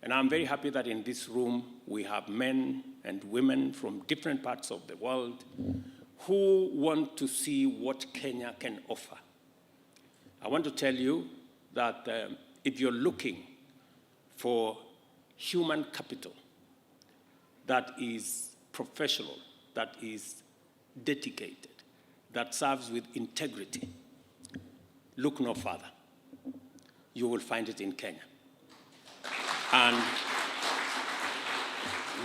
And I'm very happy that in this room we have men and women from different parts of the world who want to see what Kenya can offer. I want to tell you that if you're looking for human capital that is professional, that is dedicated, that serves with integrity, look no further. You will find it in Kenya. And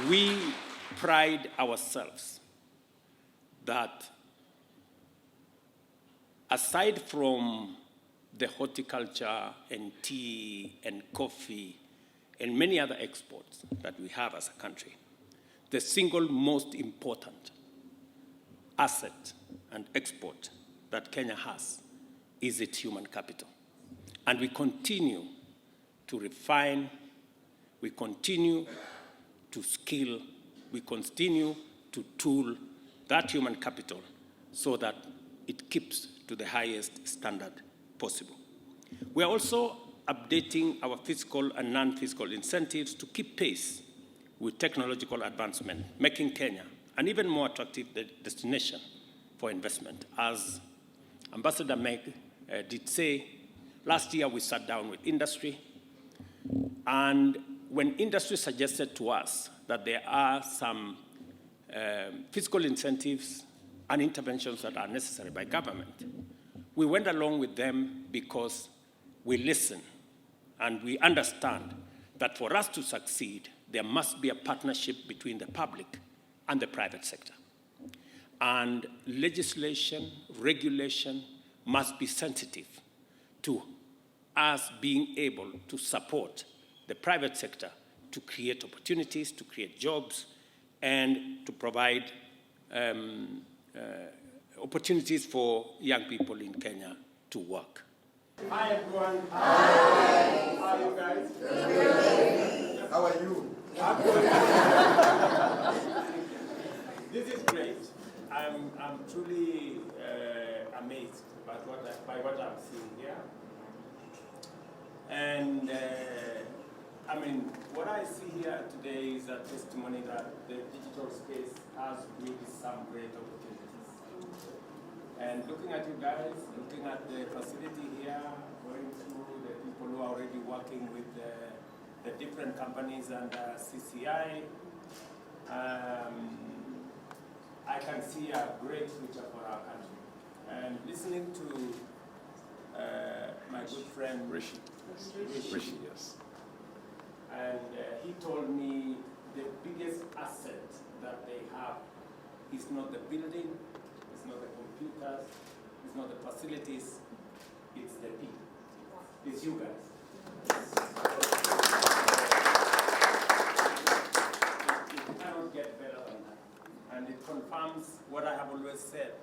we pride ourselves that aside from the horticulture and tea and coffee and many other exports that we have as a country, the single most important asset and export that Kenya has is its human capital. And we continue to refine, we continue to skill, we continue to tool that human capital so that it keeps to the highest standard possible. We are also updating our fiscal and non-fiscal incentives to keep pace with technological advancement, making Kenya an even more attractive destination for investment. As Ambassador Meg did say, last year we sat down with industry, and when industry suggested to us that there are some fiscal incentives and interventions that are necessary by government, we went along with them because we listen and we understand that for us to succeed, there must be a partnership between the public and the private sector. And legislation, regulation must be sensitive to us being able to support the private sector to create opportunities, to create jobs, and to provide opportunities for young people in Kenya to work. Hi, everyone. Hi. How are you guys? Good. How are you? I'm good. This is great. I'm truly amazed by what I'm seeing here. And I mean, what I see here today is a testimony that the digital space has really some great opportunities. And looking at you guys, looking at the facility here, going through the people who are already working with the different companies and CCI, I can see a great future for our country. And listening to my good friend Rishi, yes. And he told me the biggest asset that they have is not the building, it's not the computers, it's not the facilities, it's the people. It's you guys. It cannot get better than that. And it confirms what I have always said,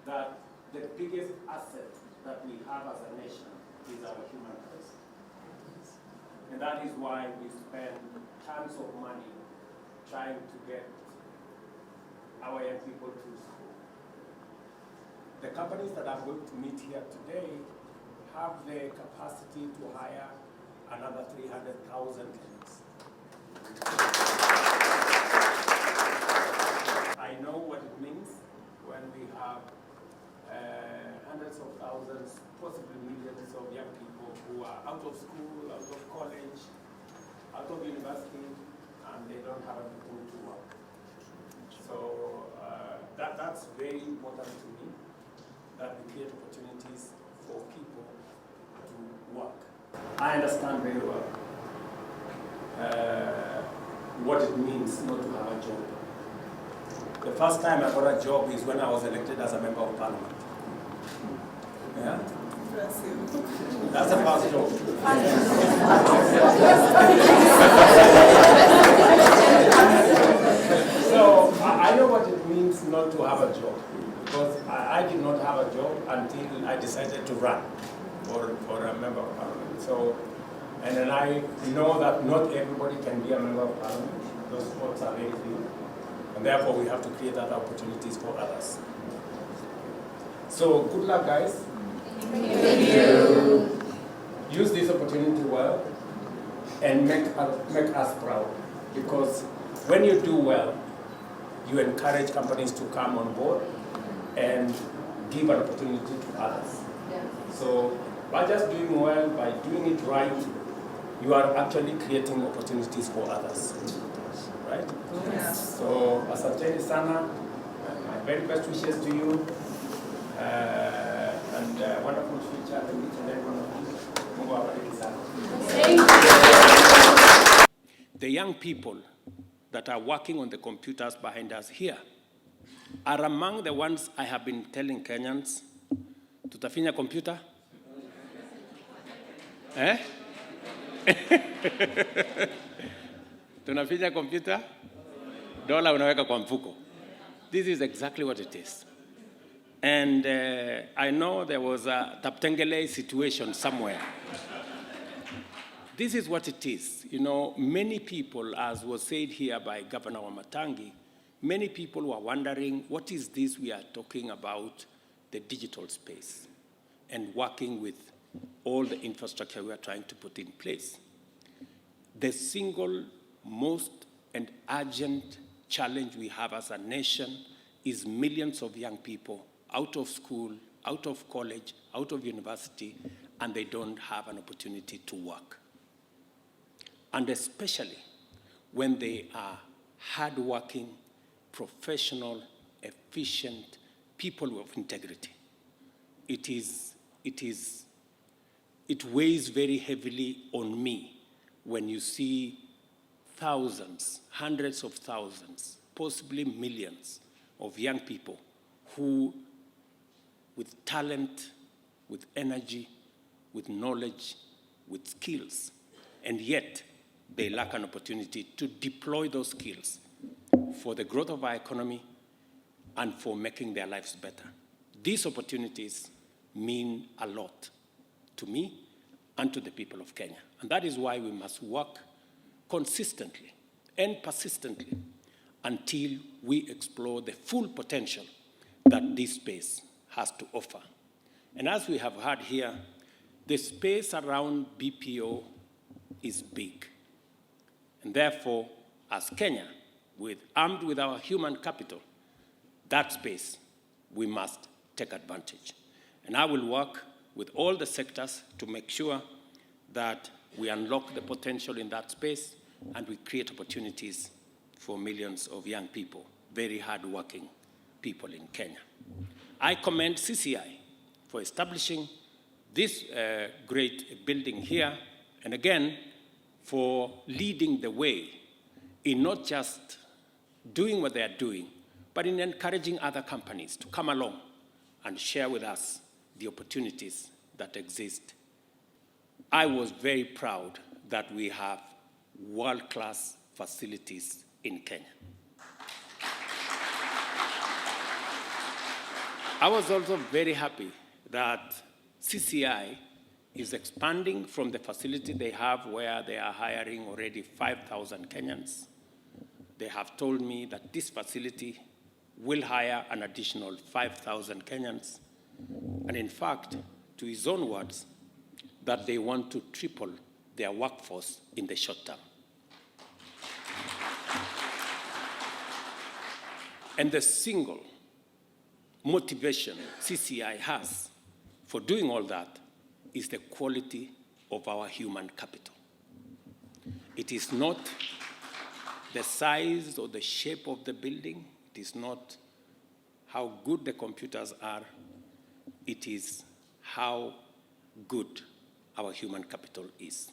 that the biggest asset that we have as a nation is our human person. And that is why we spend tons of money trying to get our young people to school. The companies that I'm going to meet here today have the capacity to hire another 300,000 kids. I know what it means when we have hundreds of thousands, possibly millions of young people who are out of school, out of college, out of university, and they don't have anything to work. So that's very important to me, that we create opportunities for people to work. I understand very well what it means not to have a job. The first time I got a job is when I was elected as a member of parliament. Yeah? That's a first job. So I know what it means not to have a job, because I did not have a job until I decided to run for a member of parliament. So, and then I know that not everybody can be a member of parliament. Those spots are very few. And therefore we have to create other opportunities for others. So good luck, guys. Thank you. Use this opportunity well and make us proud, because when you do well, you encourage companies to come on board and give an opportunity to others. So by just doing well, by doing it right, you are actually creating opportunities for others, right? Yes. So asanteni sana, my very best wishes to you, and wonderful future to each and every one of you. Mungu awabariki sana. Thank you. The young people that are working on the computers behind us here are among the ones I have been telling Kenyans, tutafinya computer? Eh? Tunafinya computer? Dola unaweka kwa mfuko. This is exactly what it is. And I know there was a Taptengele situation somewhere. This is what it is. You know, many people, as was said here by Governor Wamatangi, many people were wondering, what is this we are talking about, the digital space, and working with all the infrastructure we are trying to put in place. The single most and urgent challenge we have as a nation is millions of young people out of school, out of college, out of university, and they don't have an opportunity to work. And especially when they are hardworking, professional, efficient people of integrity. It weighs very heavily on me when you see thousands, hundreds of thousands, possibly millions of young people who, with talent, with energy, with knowledge, with skills, and yet they lack an opportunity to deploy those skills for the growth of our economy and for making their lives better. These opportunities mean a lot to me and to the people of Kenya. And that is why we must work consistently and persistently until we explore the full potential that this space has to offer. And as we have heard here, the space around BPO is big. And therefore, as Kenya, armed with our human capital, that space we must take advantage. And I will work with all the sectors to make sure that we unlock the potential in that space and we create opportunities for millions of young people, very hardworking people in Kenya. I commend CCI for establishing this great building here, and again, for leading the way in not just doing what they are doing, but in encouraging other companies to come along and share with us the opportunities that exist. I was very proud that we have world-class facilities in Kenya. I was also very happy that CCI is expanding from the facility they have where they are hiring already 5,000 Kenyans. They have told me that this facility will hire an additional 5,000 Kenyans. And in fact, to his own words, that they want to triple their workforce in the short term. And the single motivation CCI has for doing all that is the quality of our human capital. It is not the size or the shape of the building. It is not how good the computers are. It is how good our human capital is.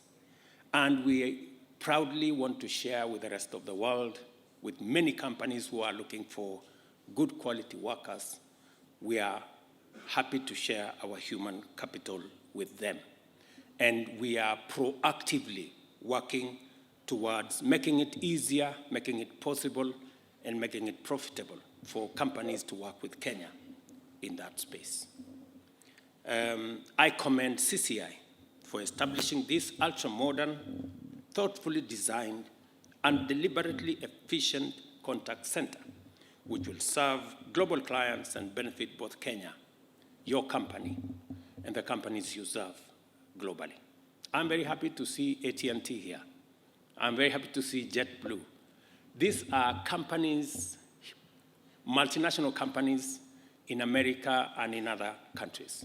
And we proudly want to share with the rest of the world, with many companies who are looking for good quality workers. We are happy to share our human capital with them. And we are proactively working towards making it easier, making it possible, and making it profitable for companies to work with Kenya in that space. I commend CCI for establishing this ultra-modern, thoughtfully designed, and deliberately efficient contact center, which will serve global clients and benefit both Kenya, your company, and the companies you serve globally. I'm very happy to see AT&T here. I'm very happy to see JetBlue. These are companies, multinational companies in America and in other countries.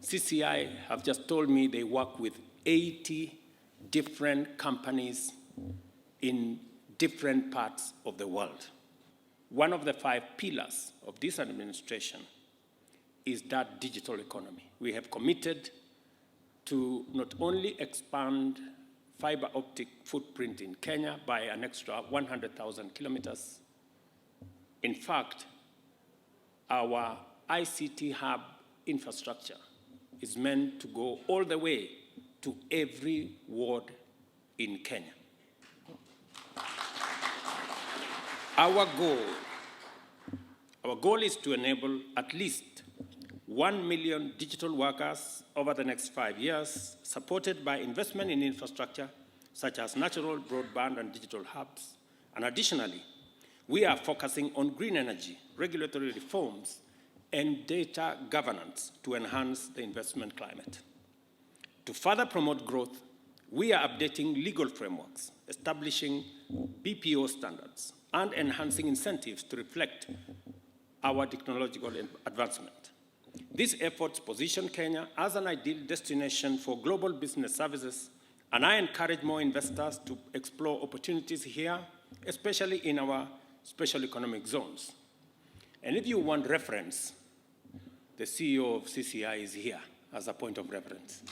CCI have just told me they work with 80 different companies in different parts of the world. One of the 5 pillars of this administration is that digital economy. We have committed to not only expand fiber optic footprint in Kenya by an extra 100,000 kilometers. In fact, our ICT hub infrastructure is meant to go all the way to every ward in Kenya. Our goal is to enable at least 1 million digital workers over the next 5 years, supported by investment in infrastructure such as natural broadband and digital hubs. And additionally, we are focusing on green energy, regulatory reforms, and data governance to enhance the investment climate. To further promote growth, we are updating legal frameworks, establishing BPO standards, and enhancing incentives to reflect our technological advancement. These efforts position Kenya as an ideal destination for global business services, and I encourage more investors to explore opportunities here, especially in our special economic zones. And if you want reference, the CEO of CCI is here as a point of reference.